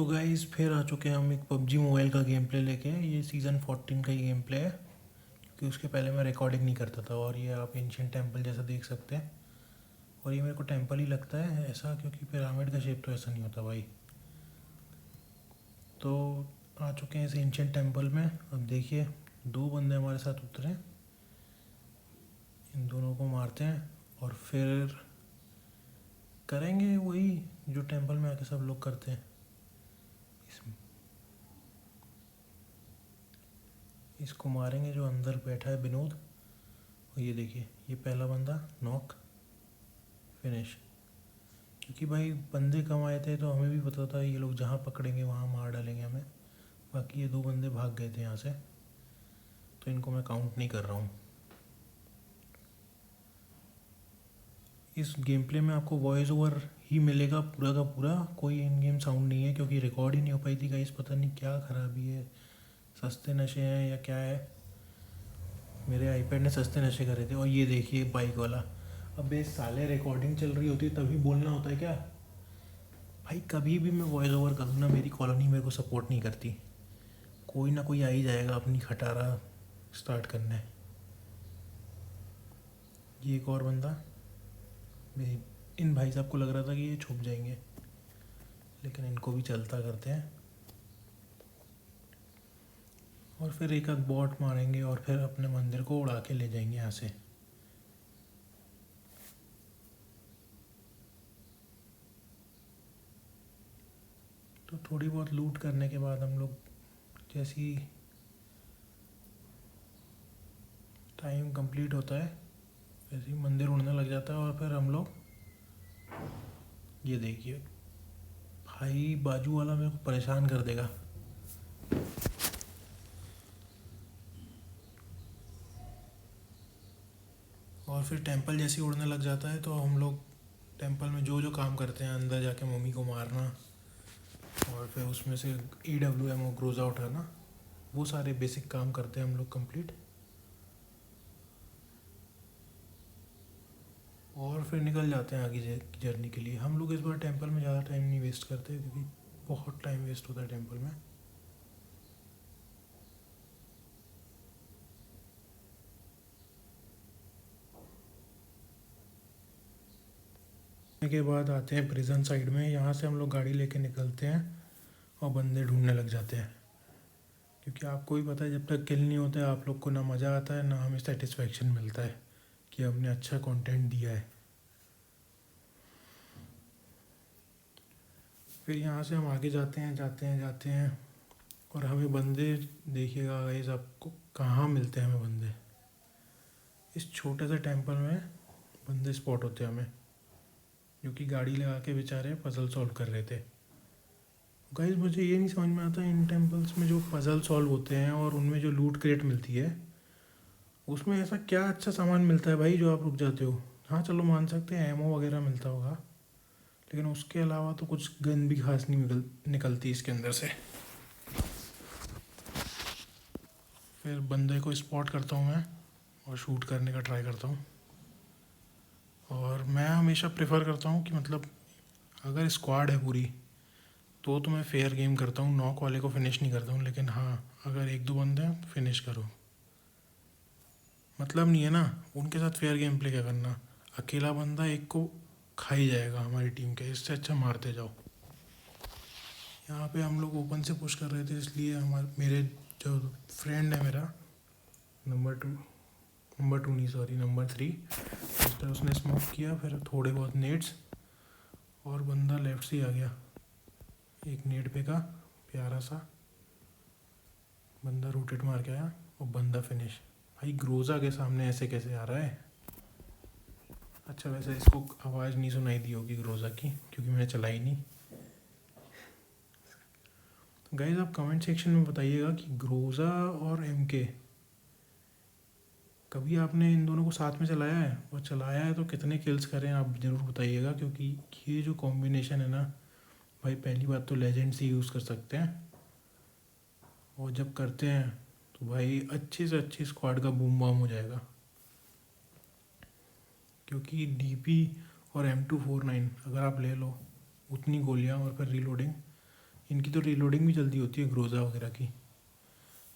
तो गाइस फिर आ चुके हैं हम एक पबजी मोबाइल का गेम प्ले लेके। ये सीज़न 14 का ही गेम प्ले है, क्योंकि उसके पहले मैं रिकॉर्डिंग नहीं करता था। और ये आप एंशियंट टेम्पल जैसा देख सकते हैं, और ये मेरे को टेम्पल ही लगता है ऐसा, क्योंकि पिरामिड का शेप तो ऐसा नहीं होता भाई। तो आ चुके हैं इस एंशियंट टेम्पल में। अब देखिए, दो बंदे हमारे साथ उतरे, इन दोनों को मारते हैं और फिर करेंगे वही जो टेम्पल में आके सब लोग करते हैं। इसको मारेंगे जो अंदर बैठा है, विनोद। और ये देखिए, ये पहला बंदा नॉक, फिनिश। क्योंकि भाई बंदे कम आए थे तो हमें भी पता था ये लोग जहाँ पकड़ेंगे वहाँ मार डालेंगे हमें। बाकी ये दो बंदे भाग गए थे यहाँ से, तो इनको मैं काउंट नहीं कर रहा हूँ। इस गेम प्ले में आपको वॉइस ओवर ही मिलेगा पूरा का पूरा, कोई इन गेम साउंड नहीं है, क्योंकि रिकॉर्ड ही नहीं हो पाई थी गाइस। पता नहीं क्या खराबी है, सस्ते नशे हैं या क्या है। मेरे आईपैड ने सस्ते नशे करे थे। और ये देखिए बाइक वाला, अबे साले रिकॉर्डिंग चल रही होती है तभी बोलना होता है क्या भाई? कभी भी मैं वॉइस ओवर करूँ ना, मेरी कॉलोनी मेरे को सपोर्ट नहीं करती। कोई ना कोई आ ही जाएगा अपनी खटारा स्टार्ट करने। ये एक और बंदा, इन भाई साहब को लग रहा था कि ये छुप जाएंगे, लेकिन इनको भी चलता करते हैं। और फिर एक आध बॉट मारेंगे और फिर अपने मंदिर को उड़ा के ले जाएंगे यहाँ से। तो थोड़ी बहुत लूट करने के बाद हम लोग, जैसी टाइम कंप्लीट होता है वैसे ही मंदिर उड़ने लग जाता है। और फिर हम लोग, ये देखिए भाई बाजू वाला मेरे को परेशान कर देगा। और फिर टेंपल जैसे ही उड़ने लग जाता है तो हम लोग टेंपल में जो जो काम करते हैं, अंदर जाके मम्मी को मारना, और फिर उसमें से EWM और ग्रोजा उठाना, वो सारे बेसिक काम करते हैं हम लोग कंप्लीट। और फिर निकल जाते हैं आगे जर्नी के लिए। हम लोग इस बार टेंपल में ज़्यादा टाइम नहीं वेस्ट करते, क्योंकि बहुत टाइम वेस्ट होता है टेंपल में। के बाद आते हैं प्रिजन साइड में। यहाँ से हम लोग गाड़ी लेके निकलते हैं और बंदे ढूंढने लग जाते हैं, क्योंकि आपको भी पता है जब तक किल नहीं होते आप लोग को ना मज़ा आता है ना हमें सेटिस्फेक्शन मिलता है कि हमने अच्छा कंटेंट दिया है। फिर यहाँ से हम आगे जाते हैं और हमें बंदे, देखिएगा गाइस आपको कहाँ मिलते हैं हमें बंदे। इस छोटे से टेंपल में बंदे स्पॉट होते हैं हमें, जो कि गाड़ी लगा के बेचारे पजल सॉल्व कर रहे थे। गाइस मुझे ये नहीं समझ में आता इन टेंपल्स में जो पजल सॉल्व होते हैं और उनमें जो लूट क्रेट मिलती है, उसमें ऐसा क्या अच्छा सामान मिलता है भाई जो आप रुक जाते हो? हाँ चलो मान सकते हैं एमओ वगैरह मिलता होगा, लेकिन उसके अलावा तो कुछ गन भी खास नहीं निकलती इसके अंदर से। फिर बंदे को स्पॉट करता हूँ मैं और शूट करने का ट्राई करता हूँ। और मैं हमेशा प्रेफर करता हूँ कि मतलब अगर स्क्वाड है पूरी तो मैं फेयर गेम करता हूँ, नॉक वाले को फिनिश नहीं करता हूँ। लेकिन हाँ, अगर एक दो बंदे हैं फिनिश करो, मतलब नहीं है ना उनके साथ फेयर गेम प्ले क्या करना। अकेला बंदा एक को खा ही जाएगा हमारी टीम के, इससे अच्छा मारते जाओ। यहाँ पे हम लोग ओपन से पुश कर रहे थे, इसलिए हमारे मेरे जो फ्रेंड है मेरा, नंबर टू नहीं सॉरी नंबर 3, उस तरह उसने स्मोक किया, फिर थोड़े बहुत नेट्स, और बंदा लेफ्ट से ही आ गया। एक नेट पे का प्यारा सा बंदा रोटेट मार के आया और बंदा फिनिश। भाई ग्रोजा के सामने ऐसे कैसे आ रहा है? अच्छा वैसे इसको आवाज़ नहीं सुनाई दी होगी ग्रोजा की, क्योंकि मैंने चलाई नहीं। तो गाइज आप कमेंट सेक्शन में बताइएगा कि ग्रोजा और MK, कभी आपने इन दोनों को साथ में चलाया है? और चलाया है तो कितने किल्स करें आप ज़रूर बताइएगा, क्योंकि ये जो कॉम्बिनेशन है ना भाई, पहली बात तो लेजेंड्स ही यूज़ कर सकते हैं, और जब करते हैं तो भाई अच्छी से अच्छी स्क्वाड का बूम बम हो जाएगा। क्योंकि DP और M249 अगर आप ले लो, उतनी गोलियां और फिर रीलोडिंग, इनकी तो रीलोडिंग भी जल्दी होती है ग्रोजा वगैरह की।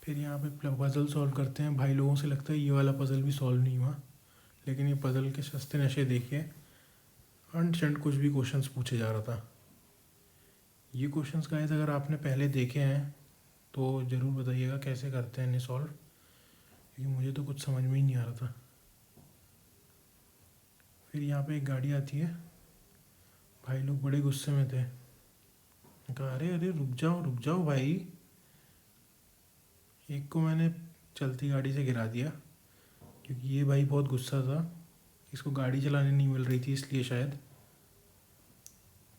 फिर यहाँ पे पज़ल सॉल्व करते हैं। भाई लोगों से लगता है ये वाला पज़ल भी सॉल्व नहीं हुआ, लेकिन ये पज़ल के सस्ते नशे देखिए, अनशंट कुछ भी क्वेश्चंस पूछे जा रहा था। ये क्वेश्चंस गाइस अगर आपने पहले देखे हैं तो ज़रूर बताइएगा कैसे करते हैं इन्हें सॉल्व, क्योंकि मुझे तो कुछ समझ में ही नहीं आ रहा था। फिर यहाँ पे एक गाड़ी आती है, भाई लोग बड़े गुस्से में थे, कहा अरे अरे रुक जाओ भाई। एक को मैंने चलती गाड़ी से गिरा दिया, क्योंकि ये भाई बहुत गुस्सा था, इसको गाड़ी चलाने नहीं मिल रही थी इसलिए शायद।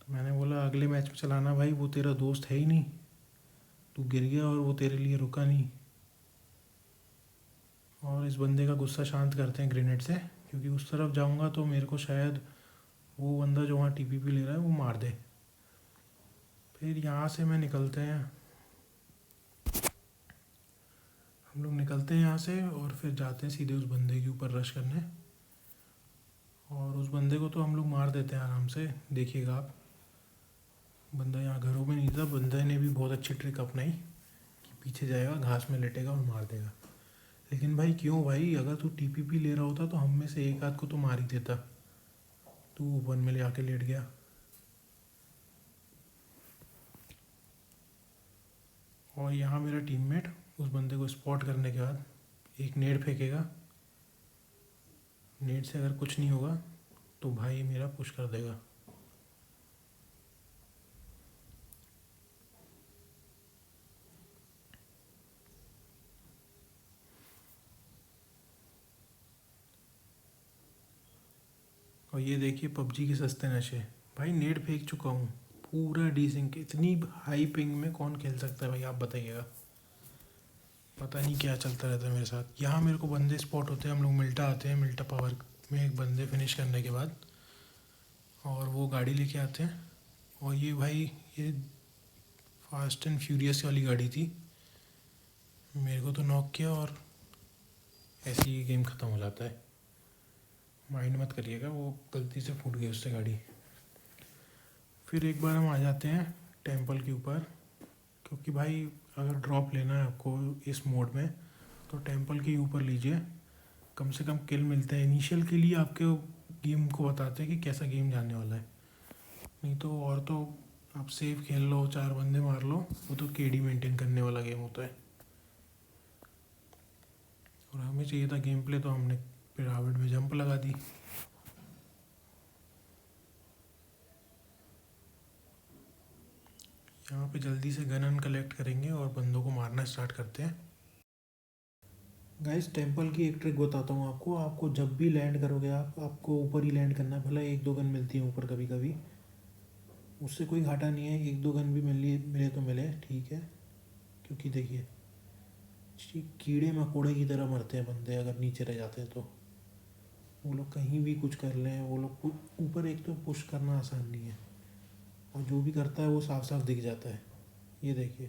तो मैंने बोला अगले मैच में चलाना भाई, वो तेरा दोस्त है ही नहीं, तू गिर गया और वो तेरे लिए रुका नहीं। और इस बंदे का गुस्सा शांत करते हैं ग्रेनेड से, क्योंकि उस तरफ जाऊंगा तो मेरे को शायद वो बंदा जो वहाँ टीपीपी ले रहा है वो मार दे। फिर यहाँ से मैं निकलते हैं, हम लोग निकलते हैं यहाँ से और फिर जाते हैं सीधे उस बंदे के ऊपर रश करने। और उस बंदे को तो हम लोग मार देते हैं आराम से, देखिएगा आप। बंदा यहाँ घरों में नहीं था, बंदे ने भी बहुत अच्छी ट्रिक अपनाई कि पीछे जाएगा, घास में लेटेगा और मार देगा। लेकिन भाई क्यों भाई, अगर तू टीपीपी ले रहा होता तो हम में से एक आध को तो मार ही देता, तू वन में ले आके लेट गया। और यहाँ मेरा टीममेट उस बंदे को स्पॉट करने के बाद एक नेड फेंकेगा, नेड से अगर कुछ नहीं होगा तो भाई मेरा पुश कर देगा। और ये देखिए पबजी के सस्ते नशे, भाई नेट फेंक चुका हूँ पूरा डिसिंक। इतनी हाई पिंग में कौन खेल सकता है भाई, आप बताइएगा। पता नहीं क्या चलता रहता है मेरे साथ। यहाँ मेरे को बंदे स्पॉट होते हैं, हम लोग मिल्टा आते हैं, मिल्टा पावर में एक बंदे फिनिश करने के बाद, और वो गाड़ी लेके आते हैं। और ये भाई ये फास्ट एंड फ्यूरियस वाली गाड़ी थी, मेरे को तो नॉक किया और ऐसे ही गेम ख़त्म हो जाता है। माइंड मत करिएगा, वो गलती से फूट गई उससे गाड़ी। फिर एक बार हम आ जाते हैं टेंपल के ऊपर, क्योंकि भाई अगर ड्रॉप लेना है आपको इस मोड में तो टेंपल के ऊपर लीजिए, कम से कम किल मिलते हैं इनिशियल के लिए। आपके गेम को बताते हैं कि कैसा गेम जाने वाला है, नहीं तो और तो आप सेफ खेल लो, चार बंदे मार लो, वो तो केडी मेंटेन करने वाला गेम होता है। और हमें चाहिए था गेम प्ले, तो हमने पिरामिड में जंप लगा दी। यहाँ पे जल्दी से गन अन कलेक्ट करेंगे और बंदों को मारना स्टार्ट करते हैं। गाइस टेंपल की एक ट्रिक बताता हूँ आपको, आपको जब भी लैंड करोगे आपको ऊपर ही लैंड करना है। भले एक दो गन मिलती है ऊपर कभी कभी, उससे कोई घाटा नहीं है, एक दो गन भी मिले तो मिले, ठीक है। क्योंकि देखिए कीड़े मकोड़े की तरह मरते हैं बंदे अगर नीचे रह जाते हैं तो। वो लोग कहीं भी कुछ कर लें, वो लोग ऊपर एक तो पुश करना आसान नहीं है, और जो भी करता है वो साफ साफ दिख जाता है। ये देखिए,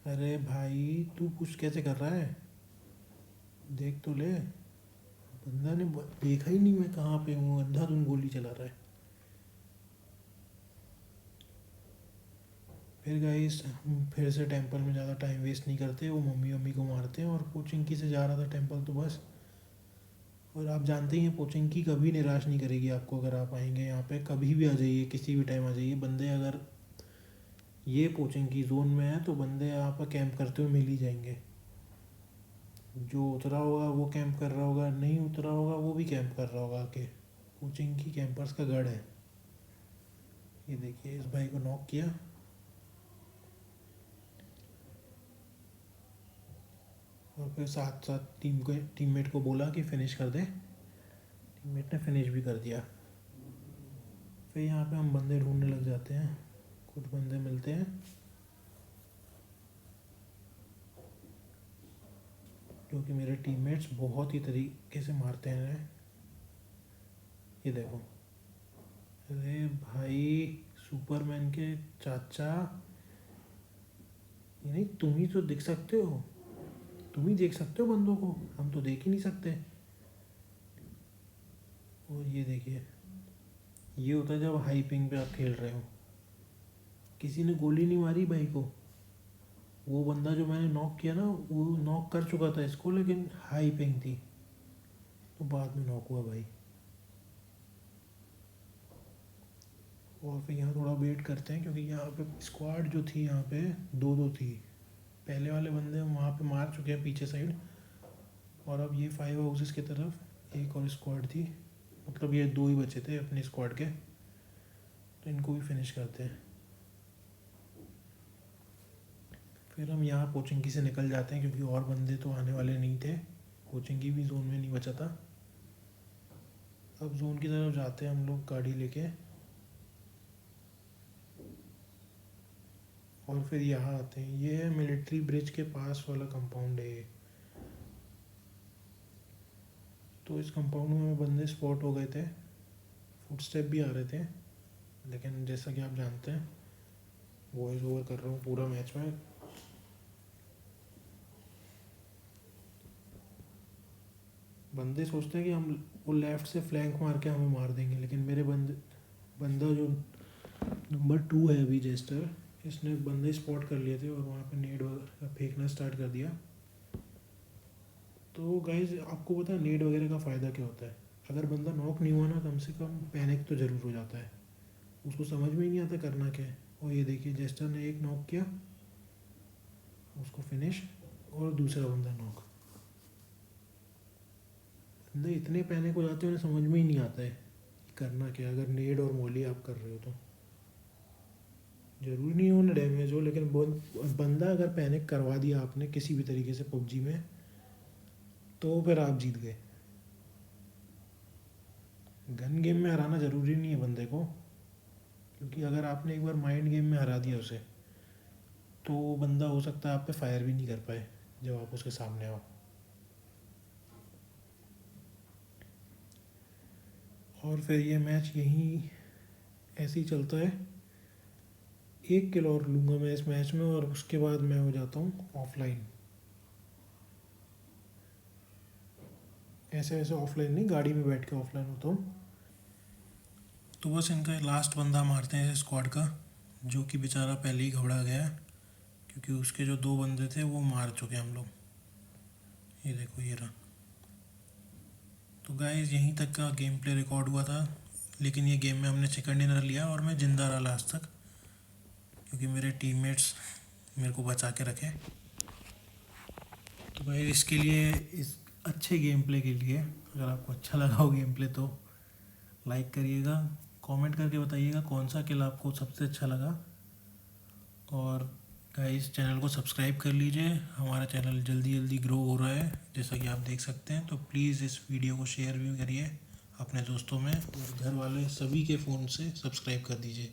अरे भाई तू पुश कैसे कर रहा है, देख तो ले। बंदा ने देखा ही नहीं मैं कहाँ पे हूँ, अंधाधुन गोली चला रहा है। फिर गाइस हम फिर से टेंपल में ज़्यादा टाइम वेस्ट नहीं करते, वो मम्मी को मारते हैं। और पोचिंकी से जा रहा था टेंपल तो बस। और आप जानते ही हैं पोचिंकी कभी निराश नहीं करेगी आपको, अगर आप आएंगे यहाँ पे कभी भी आ जाइए, किसी भी टाइम आ जाइए। बंदे अगर ये पोचिंकी जोन में है तो बंदे यहाँ पर कैंप करते हुए मिल ही जाएंगे। जो उतरा होगा वो कैंप कर रहा होगा, नहीं उतरा होगा वो भी कैंप कर रहा होगा आके। कोचिंग की कैंपर्स का गढ़ है। ये देखिए इस भाई को नॉक किया। और फिर साथ साथ टीममेट को बोला कि फिनिश कर दे, टीममेट ने फिनिश भी कर दिया। फिर यहाँ पे हम बंदे ढूंढने लग जाते हैं, कुछ बंदे मिलते हैं जो कि मेरे टीममेट्स बहुत ही तरीके से मारते हैं। ये देखो, अरे भाई सुपरमैन के चाचा, ये नहीं तुम ही तो दिख सकते हो, तुम ही देख सकते हो बंदों को, हम तो देख ही नहीं सकते। और ये देखिए, ये होता है जब हाई पिंग पे आप खेल रहे हो, किसी ने गोली नहीं मारी भाई को। वो बंदा जो मैंने नॉक किया ना, वो नॉक कर चुका था इसको, लेकिन हाई पिंग थी तो बाद में नॉक हुआ भाई। और फिर यहाँ थोड़ा वेट करते हैं, क्योंकि यहाँ पे स्क्वाड जो थी यहाँ पे दो दो थी। पहले वाले बंदे हम वहाँ पे मार चुके हैं पीछे साइड, और अब ये 5 हाउसेस की तरफ एक और स्क्वाड थी। मतलब ये 2 ही बचे थे अपनी स्क्वाड के, तो इनको भी फिनिश करते हैं। फिर हम यहाँ पोचिंकी से निकल जाते हैं, क्योंकि और बंदे तो आने वाले नहीं थे। पोचिंकी भी जोन में नहीं बचा था। अब जोन की तरफ जाते हैं हम लोग गाड़ी लेके, और फिर यहाँ आते हैं। ये है मिलिट्री ब्रिज के पास वाला कंपाउंड है ये। तो इस कंपाउंड में बंदे स्पॉट हो गए थे, फुटस्टेप भी आ रहे थे, लेकिन जैसा कि आप जानते हैं वॉइस ओवर कर रहा हूँ पूरा मैच में। बंदे सोचते हैं कि हम वो लेफ़्ट से फ्लैंक मार के हमें मार देंगे, लेकिन मेरे बंदा जो नंबर 2 है अभी जेस्टर, इसने बंदे स्पॉट कर लिए थे और वहाँ पे नेड वगैरह फेंकना स्टार्ट कर दिया। तो गाइज आपको पता है नेड वगैरह का फ़ायदा क्या होता है? अगर बंदा नॉक नहीं हुआ ना, कम से कम पैनिक तो ज़रूर हो जाता है, उसको समझ में ही नहीं आता करना क्या है। और ये देखिए जेस्टर ने एक नॉक किया, उसको फिनिश, और दूसरा बंदा नॉक। बंदे इतने पैनिक हो जाते हैं, उन्हें समझ में ही नहीं आता है करना क्या। अगर नेड और मोली आप कर रहे हो तो ज़रूरी नहीं हो ना डैमेज हो, लेकिन बंदा अगर पैनिक करवा दिया आपने किसी भी तरीके से पबजी में, तो फिर आप जीत गए। गन गेम में हराना ज़रूरी नहीं है बंदे को, क्योंकि अगर आपने एक बार माइंड गेम में हरा दिया उसे, तो वो बंदा हो सकता है आप पे फायर भी नहीं कर पाए जब आप उसके सामने आओ। और फिर ये मैच यहीं ऐसे ही चलता है। 1 किल और लूँगा मैं इस मैच में, और उसके बाद मैं हो जाता हूँ ऑफलाइन। ऐसे ऐसे ऑफलाइन नहीं, गाड़ी में बैठ के ऑफलाइन होता हूँ। तो बस इनका लास्ट बंदा मारते हैं इस स्क्वाड का, जो कि बेचारा पहले ही घबरा गया, क्योंकि उसके जो 2 बंदे थे वो मार चुके हम लोग। ये देखो ये रहा। तो गाइस यहीं तक का गेम प्ले रिकॉर्ड हुआ था, लेकिन ये गेम में हमने चिकन डिनर लिया और मैं ज़िंदा रहा लास्ट तक, क्योंकि मेरे टीममेट्स मेरे को बचा के रखे। तो गाइस इसके लिए, इस अच्छे गेम प्ले के लिए, अगर आपको अच्छा लगा हो गेम प्ले तो लाइक करिएगा, कमेंट करके बताइएगा कौन सा किल आपको सबसे अच्छा लगा। और गाइस चैनल को सब्सक्राइब कर लीजिए, हमारा चैनल जल्दी जल्दी ग्रो हो रहा है जैसा कि आप देख सकते हैं। तो प्लीज़ इस वीडियो को शेयर भी करिए अपने दोस्तों में, और घर वाले सभी के फ़ोन से सब्सक्राइब कर दीजिए।